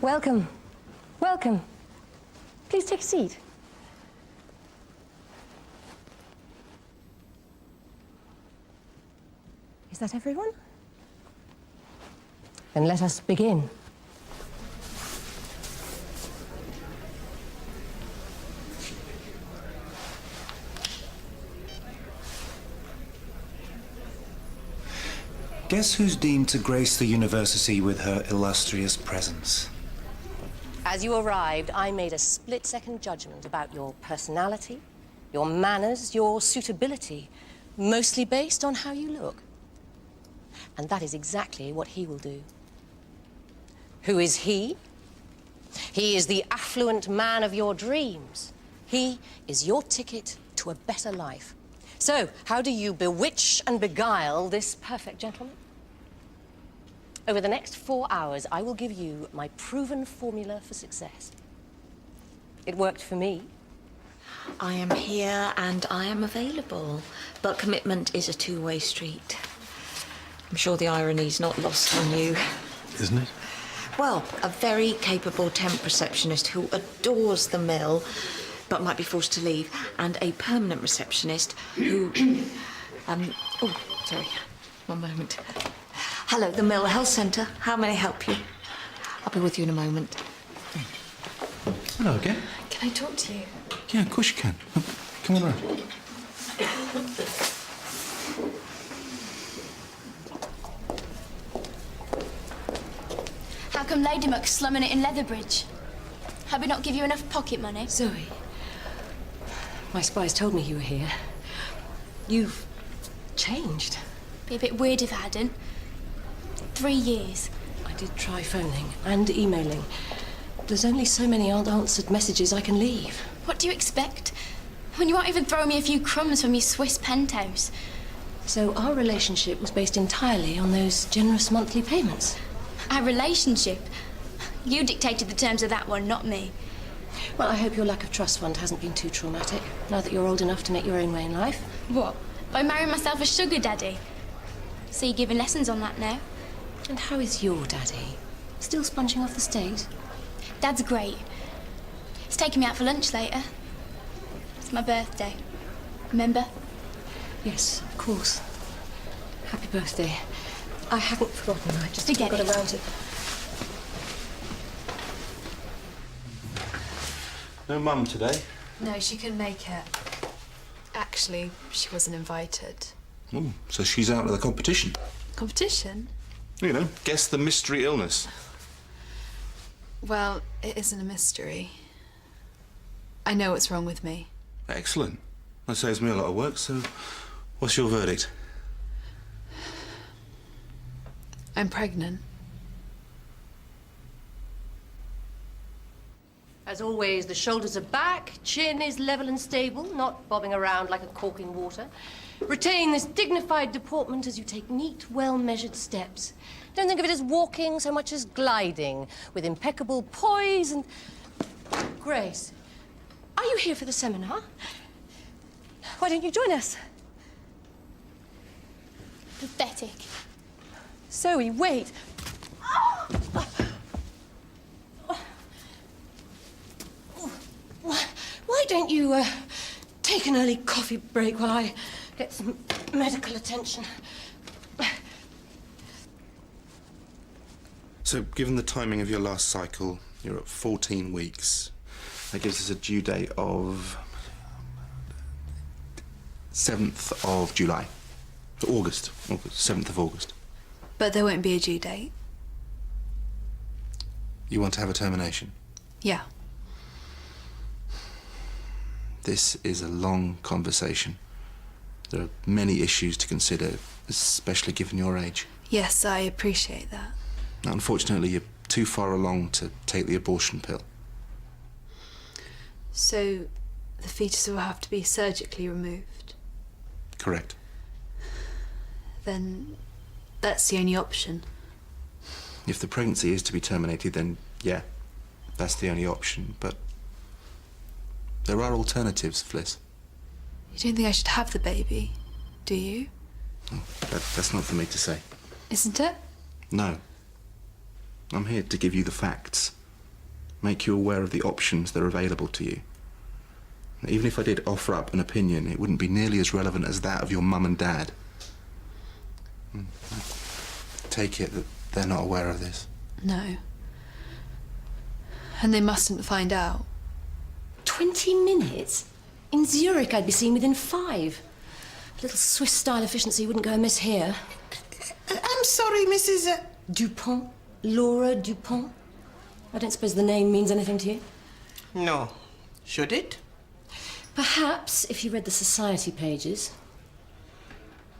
Welcome. Welcome. Please take a seat. Is that everyone? Then let us begin. Guess who's deemed to grace the university with her illustrious presence? As you arrived, I made a split-second judgment about your personality, your manners, your suitability, mostly based on how you look. And that is exactly what he will do. Who is he? He is the affluent man of your dreams. He is your ticket to a better life. So, how do you bewitch and beguile this perfect gentleman? Over the next 4 hours, I will give you my proven formula for success. It worked for me. I am here and I am available, but commitment is a two-way street. I'm sure the irony's not lost on you. Isn't it? Well, a very capable temp receptionist who adores the mill, but might be forced to leave, and a permanent receptionist who... oh, sorry, one moment. Hello, the Mill Health Centre. How may I help you? I'll be with you in a moment. Hello again. Can I talk to you? Yeah, of course you can. Come on round. How come Lady Muck's slumming it in Leatherbridge? Have we not give you enough pocket money? Zoe, my spies told me you were here. You've changed. Be a bit weird if I hadn't. 3 years. I did try phoning and emailing. There's only so many unanswered messages I can leave. What do you expect? When you won't even throw me a few crumbs from your Swiss penthouse. So our relationship was based entirely on those generous monthly payments. Our relationship? You dictated the terms of that one, not me. Well, I hope your lack of trust fund hasn't been too traumatic, now that you're old enough to make your own way in life. What? By marrying myself a sugar daddy? So you're giving lessons on that now? And how is your daddy? Still sponging off the state? Dad's great. He's taking me out for lunch later. It's my birthday. Remember? Yes, of course. Happy birthday. I hadn't forgotten. I just Forget got it. around to... No mum today? No, she couldn't make it. Actually, she wasn't invited. Oh, so she's out of the competition. Competition? You know, guess the mystery illness. Well, it isn't a mystery. I know what's wrong with me. Excellent. That saves me a lot of work, so what's your verdict? I'm pregnant. As always, the shoulders are back, chin is level and stable, not bobbing around like a cork in water. Retain this dignified deportment as you take neat, well-measured steps. Don't think of it as walking so much as gliding, with impeccable poise and grace. Are you here for the seminar? Why don't you join us? Pathetic. Zoe, wait. Why don't you take an early coffee break while I get some medical attention? So, given the timing of your last cycle, you're at 14 weeks. That gives us a due date of 7th of July. August, 7th of August. But there won't be a due date. You want to have a termination? Yeah. This is a long conversation. There are many issues to consider, especially given your age. Yes, I appreciate that. Unfortunately, you're too far along to take the abortion pill. So, the fetus will have to be surgically removed. Correct. Then, that's the only option. If the pregnancy is to be terminated, then yeah, that's the only option. But there are alternatives, Fliss. You don't think I should have the baby, do you? Oh, that's not for me to say. Isn't it? No. I'm here to give you the facts. make you aware of the options that are available to you. Even if I did offer up an opinion, it wouldn't be nearly as relevant as that of your mum and dad. I take it that they're not aware of this. No. And they mustn't find out. 20 minutes? In Zurich, I'd be seen within 5. A little Swiss-style efficiency wouldn't go amiss here. I'm sorry, Mrs. Dupont? Laura Dupont? I don't suppose the name means anything to you? No. Should it? Perhaps if you read the society pages.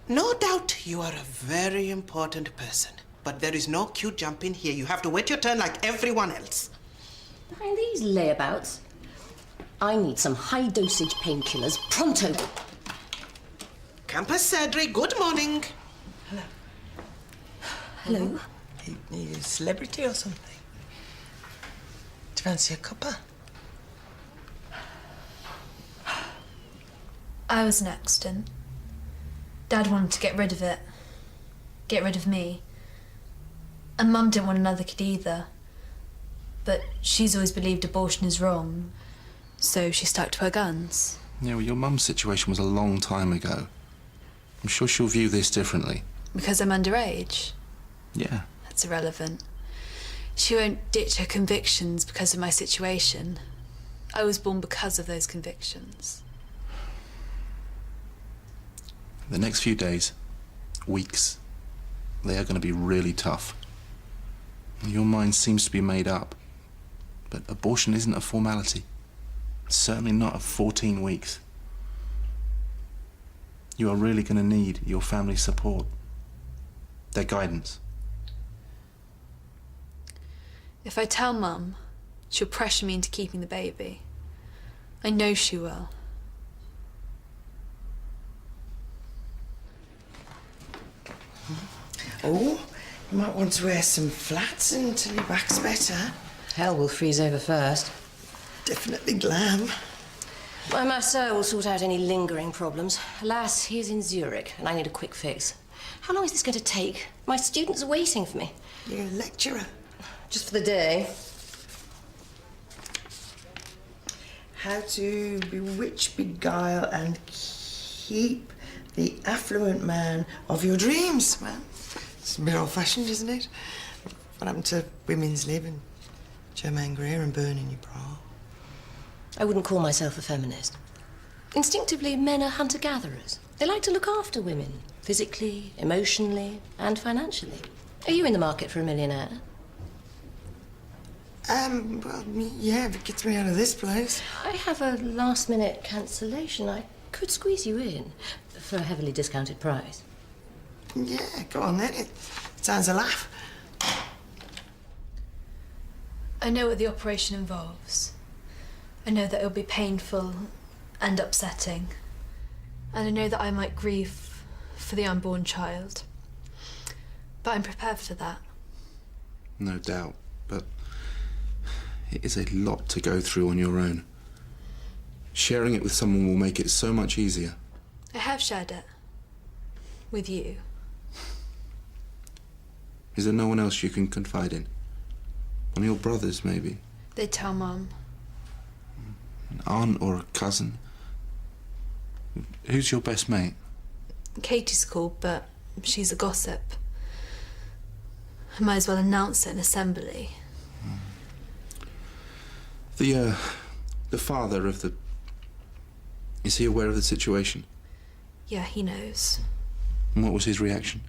No doubt you are a very important person, but there is no queue jumping here. You have to wait your turn like everyone else. Behind these layabouts, I need some high-dosage painkillers pronto. Campus Cedric, good morning. Hello? You a celebrity or something? Do you fancy a cuppa? I was an accident. Dad wanted to get rid of it. Get rid of me. And Mum didn't want another kid either. But she's always believed abortion is wrong. So she stuck to her guns. Yeah, well, your mum's situation was a long time ago. I'm sure she'll view this differently. Because I'm underage. Yeah. That's irrelevant. She won't ditch her convictions because of my situation. I was born because of those convictions. The next few days, weeks, they are going to be really tough. Your mind seems to be made up, but abortion isn't a formality. Certainly not at 14 weeks. You are really going to need your family's support, their guidance. If I tell Mum, she'll pressure me into keeping the baby. I know she will. Oh, you might want to wear some flats until your back's better. Hell will freeze over first. Definitely glam. My master will sort out any lingering problems. Alas, he's in Zurich, and I need a quick fix. How long is this going to take? My students are waiting for me. You're a lecturer. Just for the day. How to bewitch, beguile, and keep the affluent man of your dreams. Well, it's a bit old-fashioned, isn't it? What happened to women's lib and Germaine Greer and burning your bra? I wouldn't call myself a feminist. Instinctively, men are hunter-gatherers. They like to look after women, physically, emotionally, and financially. Are you in the market for a millionaire? Well, yeah, if it gets me out of this place. I have a last-minute cancellation. I could squeeze you in for a heavily discounted price. Yeah, go on then. It sounds a laugh. I know what the operation involves. I know that it'll be painful and upsetting. And I know that I might grieve for the unborn child. But I'm prepared for that. No doubt, but it is a lot to go through on your own. Sharing it with someone will make it so much easier. I have shared it. With you. Is there no one else you can confide in? One of your brothers, maybe? They tell Mum. An aunt or a cousin? Who's your best mate? Katie's called, but she's a gossip. I might as well announce it in assembly. The father of the... Is he aware of the situation? Yeah, he knows. And what was his reaction?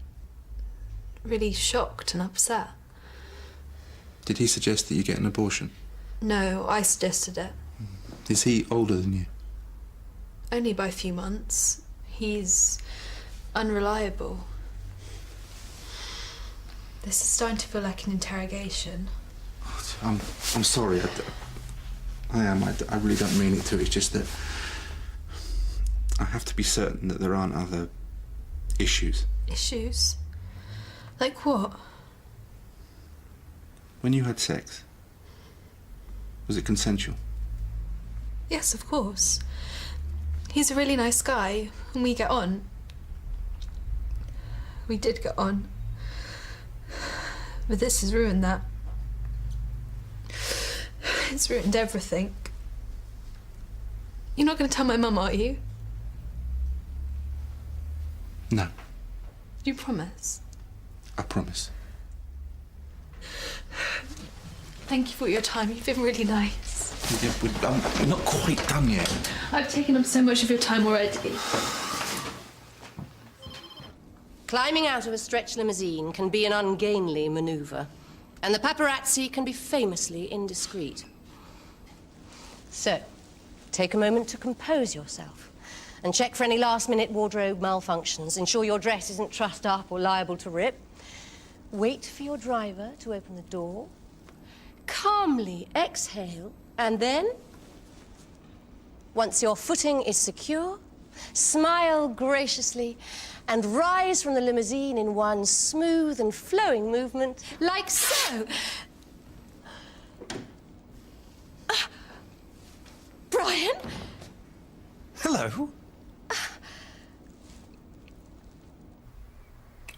Really shocked and upset. Did he suggest that you get an abortion? No, I suggested it. Is he older than you? Only by a few months. He's unreliable. This is starting to feel like an interrogation. I'm sorry. I really don't mean it to. It's just that I have to be certain that there aren't other issues. Issues? Like what? When you had sex, was it consensual? Yes, of course. He's a really nice guy, and we get on. We did get on. But this has ruined that. It's ruined everything. You're not going to tell my mum, are you? No, You promise? I promise. Thank you for your time. You've been really nice. Yeah, we're not quite done yet. I've taken up so much of your time already. Climbing out of a stretch limousine can be an ungainly maneuver, and the paparazzi can be famously indiscreet. So, take a moment to compose yourself and check for any last-minute wardrobe malfunctions. Ensure your dress isn't trussed up or liable to rip. Wait for your driver to open the door. Calmly exhale, and then, once your footing is secure, smile graciously and rise from the limousine in one smooth and flowing movement, like so. Brian? Hello.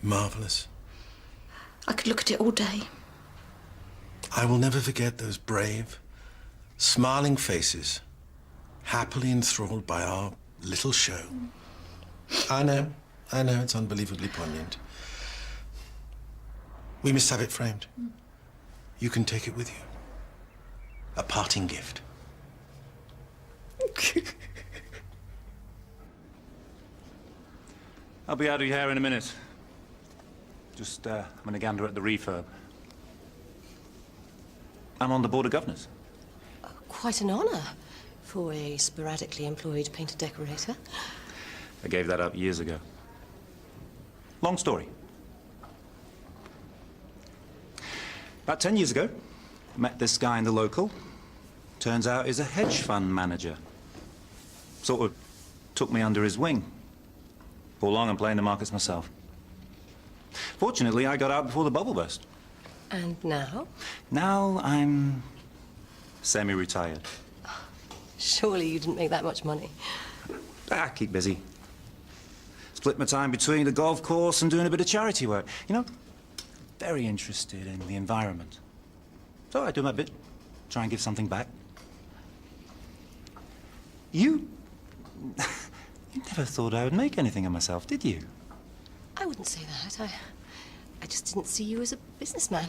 Marvellous. I could look at it all day. I will never forget those brave, smiling faces, happily enthralled by our little show. I know, it's unbelievably poignant. We must have it framed. You can take it with you. A parting gift. I'll be out of your hair in a minute. Just I'm gonna gander at the refurb. I'm on the Board of Governors. Quite an honor for a sporadically employed painter-decorator. I gave that up years ago. Long story. About 10 years ago, I met this guy in the local. Turns out he's a hedge fund manager. Sort of took me under his wing. Before long, I'm playing the markets myself. Fortunately, I got out before the bubble burst. And now? Now I'm semi-retired. Surely you didn't make that much money. I keep busy. Split my time between the golf course and doing a bit of charity work. You know, very interested in the environment. So I do my bit, try and give something back. You never thought I would make anything of myself, did you? I wouldn't say that. I just didn't see you as a businessman.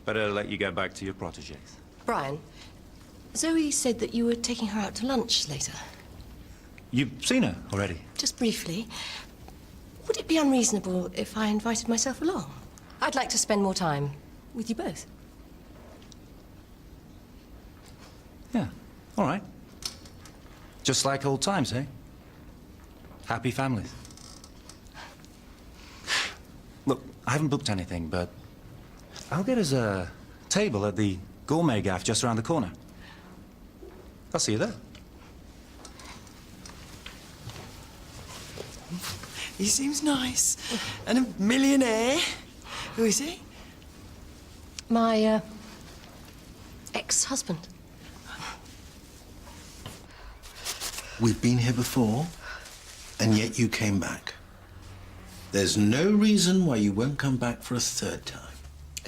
Better let you get back to your protégés. Brian, Zoe said that you were taking her out to lunch later. You've seen her already? Just briefly. Would it be unreasonable if I invited myself along? I'd like to spend more time with you both. Yeah, all right. Just like old times, eh? Happy families. Look, I haven't booked anything, but I'll get us a table at the Gourmet Gaff just around the corner. I'll see you there. He seems nice. And a millionaire. Who is he? My, ex-husband. We've been here before, and yet you came back. There's no reason why you won't come back for a third time.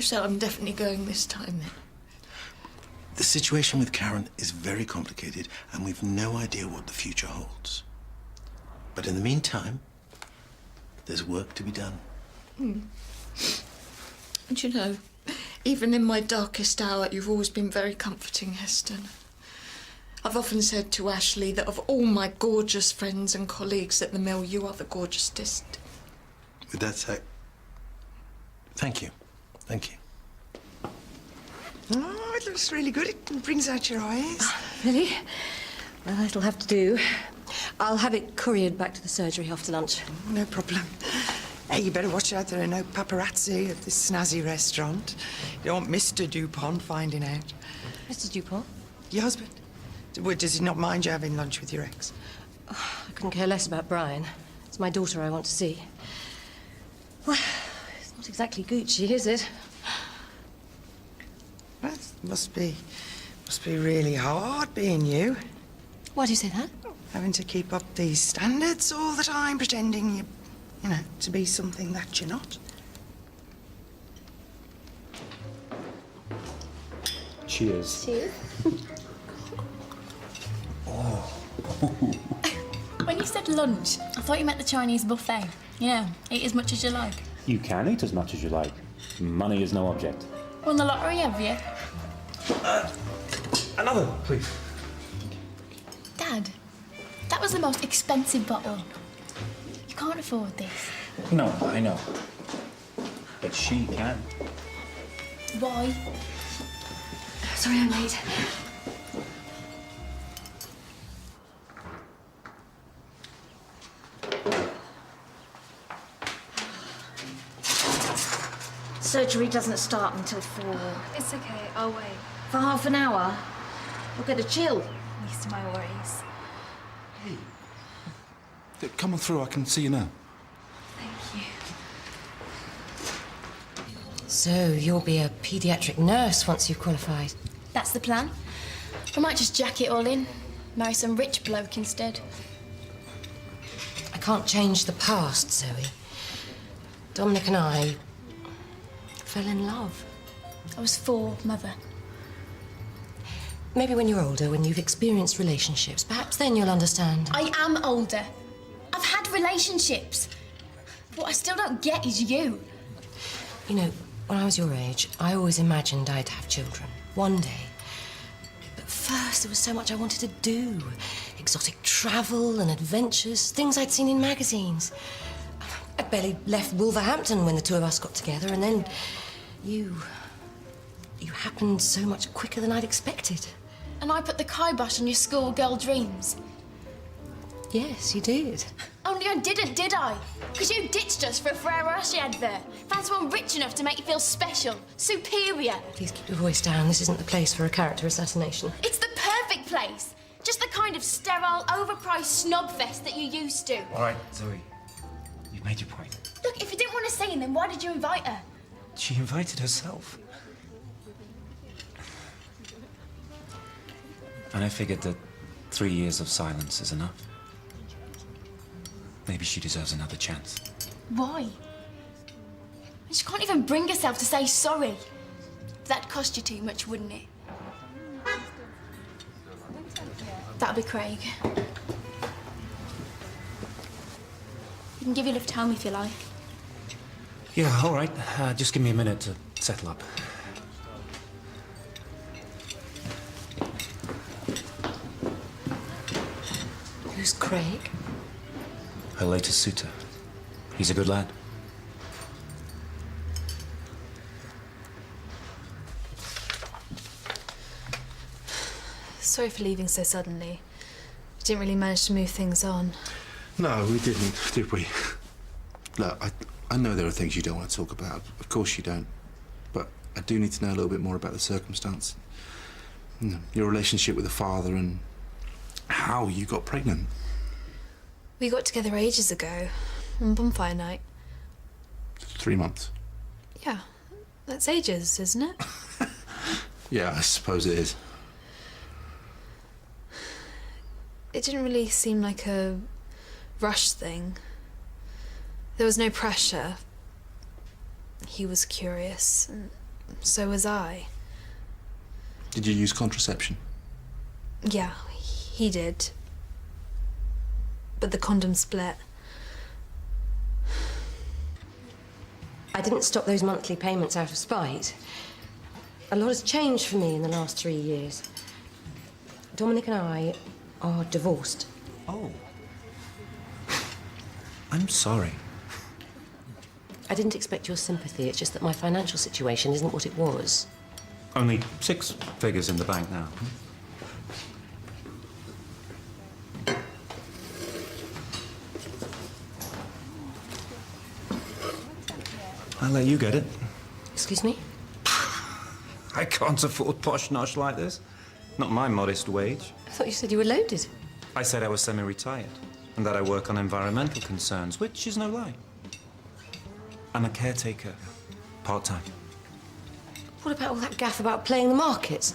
So I'm definitely going this time then. The situation with Karen is very complicated, and we've no idea what the future holds. But in the meantime, there's work to be done. And you know, even in my darkest hour, you've always been very comforting, Heston. I've often said to Ashley that of all my gorgeous friends and colleagues at the mill, you are the gorgeousest. With that said, thank you. Thank you. Oh, it looks really good. It brings out your eyes. Really? Well, it'll have to do. I'll have it couriered back to the surgery after lunch. No problem. Hey, you better watch out there are no paparazzi at this snazzy restaurant. You don't want Mr. Dupont finding out. Mr. Dupont? Your husband? Well, does he not mind you having lunch with your ex? Oh, I couldn't care less about Brian. It's my daughter I want to see. Well, it's not exactly Gucci, is it? Well, it must be really hard being you. Why do you say that? Having to keep up these standards all the time, pretending you know, to be something that you're not. she is. She is. When you said lunch, I thought you meant the Chinese buffet. You know, eat as much as you like. You can eat as much as you like. Money is no object. Won the lottery, have you? Another, please. Dad, that was the most expensive bottle. You can't afford this. No, I know. But she can. Why? Sorry I'm late. Surgery doesn't start until 4. It's okay, I'll wait. For half an hour. We'll get a chill. Least of my worries. Come on through, I can see you now. Thank you. So you'll be a paediatric nurse once you've qualified. That's the plan. I might just jack it all in. Marry some rich bloke instead. I can't change the past, Zoe. Dominic and I fell in love. I was 4, Mother. Maybe when you're older, when you've experienced relationships, perhaps then you'll understand. I am older. I've had relationships. What I still don't get is you. You know, when I was your age, I always imagined I'd have children. One day. But first, there was so much I wanted to do. Exotic travel and adventures, things I'd seen in magazines. I barely left Wolverhampton when the two of us got together, and then you happened so much quicker than I'd expected. And I put the kibosh on your schoolgirl dreams. Yes, you did. Only I didn't, did I? Because you ditched us for a Ferrero Rocher advert. Found someone rich enough to make you feel special, superior. Please keep your voice down. This isn't the place for a character assassination. It's the perfect place. Just the kind of sterile, overpriced snob fest that you used to. All right, Zoe. You've made your point. Look, if you didn't want to sing, then why did you invite her? She invited herself. And I figured that 3 years of silence is enough. Maybe she deserves another chance. Why? She can't even bring herself to say sorry. That'd cost you too much, wouldn't it? That'll be Craig. You can give your lift home if you like. Yeah, all right. Just give me a minute to settle up. Who's Craig? Her latest suitor. He's a good lad. Sorry for leaving so suddenly. We didn't really manage to move things on. No, we didn't, did we? Look, I know there are things you don't want to talk about. Of course you don't. But I do need to know a little bit more about the circumstance. You know, your relationship with the father and how you got pregnant. We got together ages ago, on bonfire night. 3 months. Yeah, that's ages, isn't it? Yeah, I suppose it is. It didn't really seem like a rush thing. There was no pressure. He was curious, and so was I. Did you use contraception? Yeah, he did. But the condom split. I didn't stop those monthly payments out of spite. A lot has changed for me in the last 3 years. Dominic and I are divorced. Oh. I'm sorry. I didn't expect your sympathy. It's just that my financial situation isn't what it was. Only 6 figures in the bank now. I'll let you get it. Excuse me? I can't afford posh nosh like this. Not my modest wage. I thought you said you were loaded. I said I was semi-retired and that I work on environmental concerns, which is no lie. I'm a caretaker, part-time. What about all that gaff about playing the markets?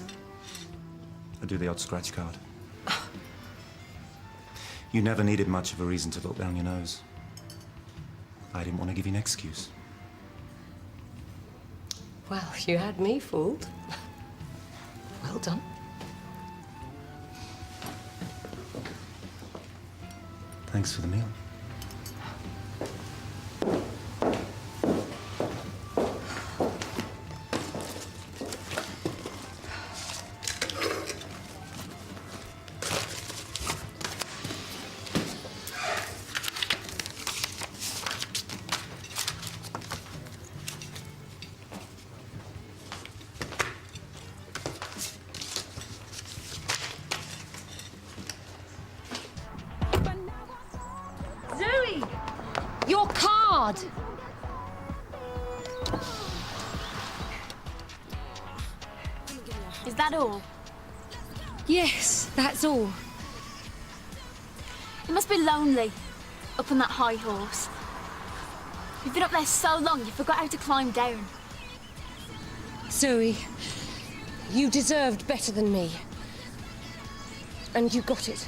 I do the odd scratch card. You never needed much of a reason to look down your nose. I didn't want to give you an excuse. Well, you had me fooled. Well done. Thanks for the meal. Zoe! Your card! Is that all? Yes, that's all. It must be lonely, up on that high horse. You've been up there so long, you forgot how to climb down. Zoe, you deserved better than me. And you got it.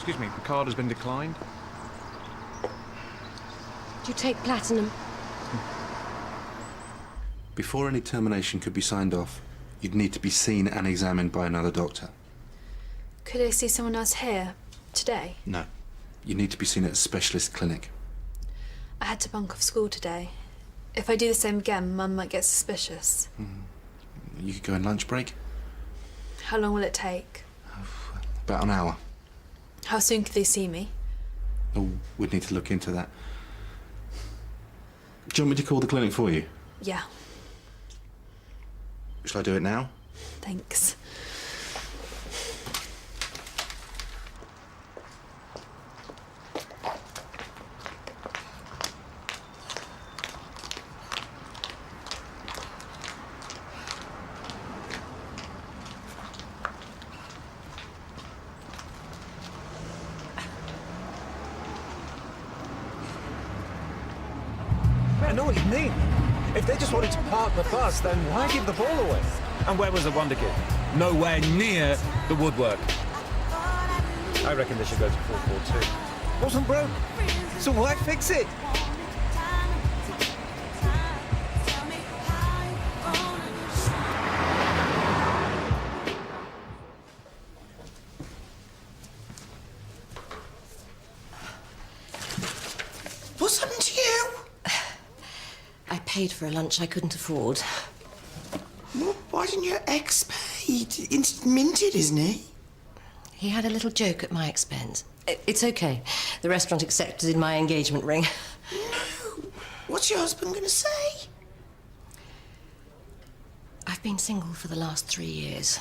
Excuse me, the card has been declined. Do you take platinum? Before any termination could be signed off, you'd need to be seen and examined by another doctor. Could I see someone else here today? No. You need to be seen at a specialist clinic. I had to bunk off school today. If I do the same again, Mum might get suspicious. You could go on lunch break. How long will it take? About an hour. How soon could they see me? Oh, we'd need to look into that. Do you want me to call the clinic for you? Yeah, Shall I do it now? thanks. I know what you mean. If they just wanted to park the bus, then why give the ball away? And where was the Wonder Kid? Nowhere near the woodwork. I reckon they should go to 442. Wasn't broke, so why fix it? What's happened to you? I paid for a lunch I couldn't afford. Well, why didn't your ex pay? It's minted, isn't he? He had a little joke at my expense. It's okay. The restaurant accepted my engagement ring. No. What's your husband going to say? I've been single for the last 3 years.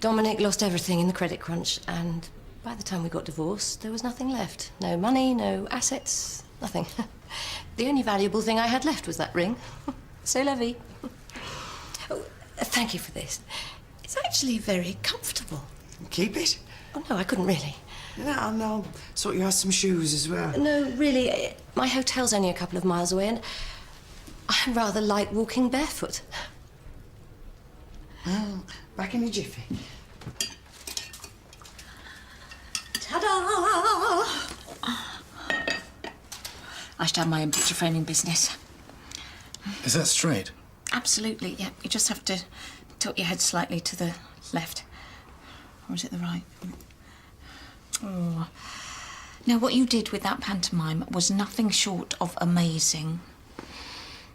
Dominic lost everything in the credit crunch, and by the time we got divorced, there was nothing left. No money, no assets, nothing. The only valuable thing I had left was that ring. C'est la vie. Oh, thank you for this. It's actually very comfortable. Keep it. Oh, no, I couldn't really. No, I'll sort you out some shoes as well. No, really, my hotel's only a couple of miles away, and I rather like walking barefoot. Well, back in a jiffy. Ta-da! I should have my own picture framing business. Is that straight? Absolutely, yeah. You just have to tilt your head slightly to the left. Or is it the right? Oh. Now, what you did with that pantomime was nothing short of amazing.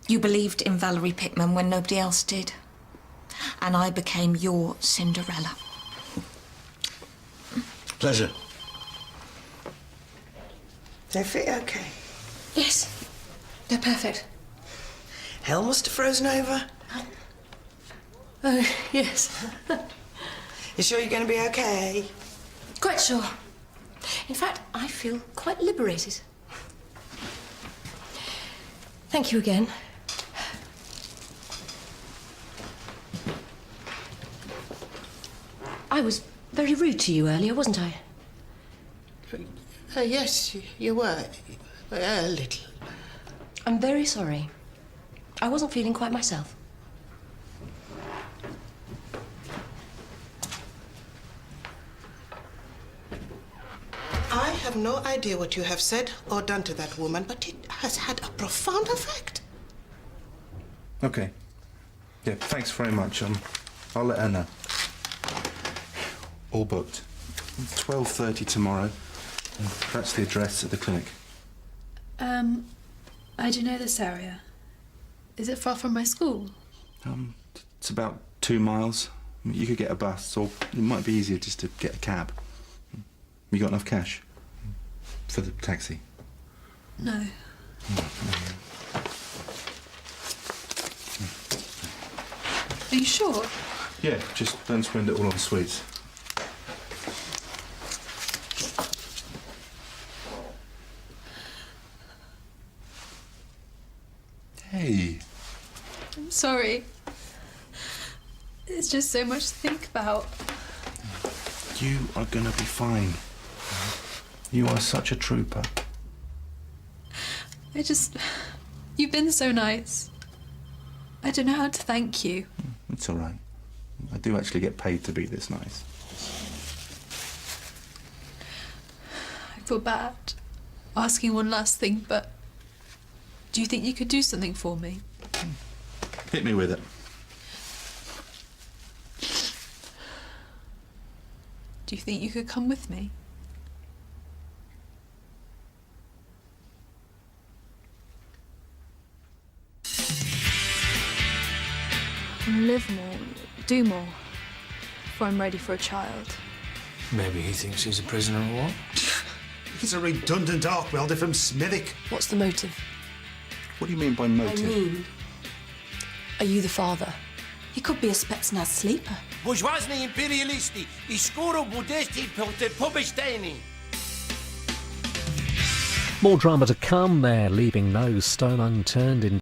You believed in Valerie Pittman when nobody else did. And I became your Cinderella. Pleasure. They fit okay. Yes, they're perfect. Hell must have frozen over. Oh, yes. You sure you're going to be okay? Quite sure. In fact, I feel quite liberated. Thank you again. I was very rude to you earlier, wasn't I? Yes, you were. A little. I'm very sorry. I wasn't feeling quite myself. I have no idea what you have said or done to that woman, but it has had a profound effect. Okay. Yeah, thanks very much. I'll let her know. All booked. 12:30 tomorrow. That's the address at the clinic. I do know this area. Is it far from my school? It's about 2 miles. You could get a bus, or it might be easier just to get a cab. You got enough cash for the taxi? No. Are you sure? Yeah, just don't spend it all on sweets. Hey. I'm sorry. It's just so much to think about. You are gonna be fine. You are such a trooper. You've been so nice. I don't know how to thank you. It's all right. I do actually get paid to be this nice. I feel bad asking one last thing, but do you think you could do something for me? Hit me with it. Do you think you could come with me? Live more, do more, before I'm ready for a child. Maybe he thinks he's a prisoner of war. He's a redundant arc welder from Smithick. What's the motive? What do you mean by motive? Are you the father? He could be a Spetsnaz sleeper. Bourgeoisie imperialisti i skoro budesti per pobesteni. More drama to come. They're leaving no stone unturned in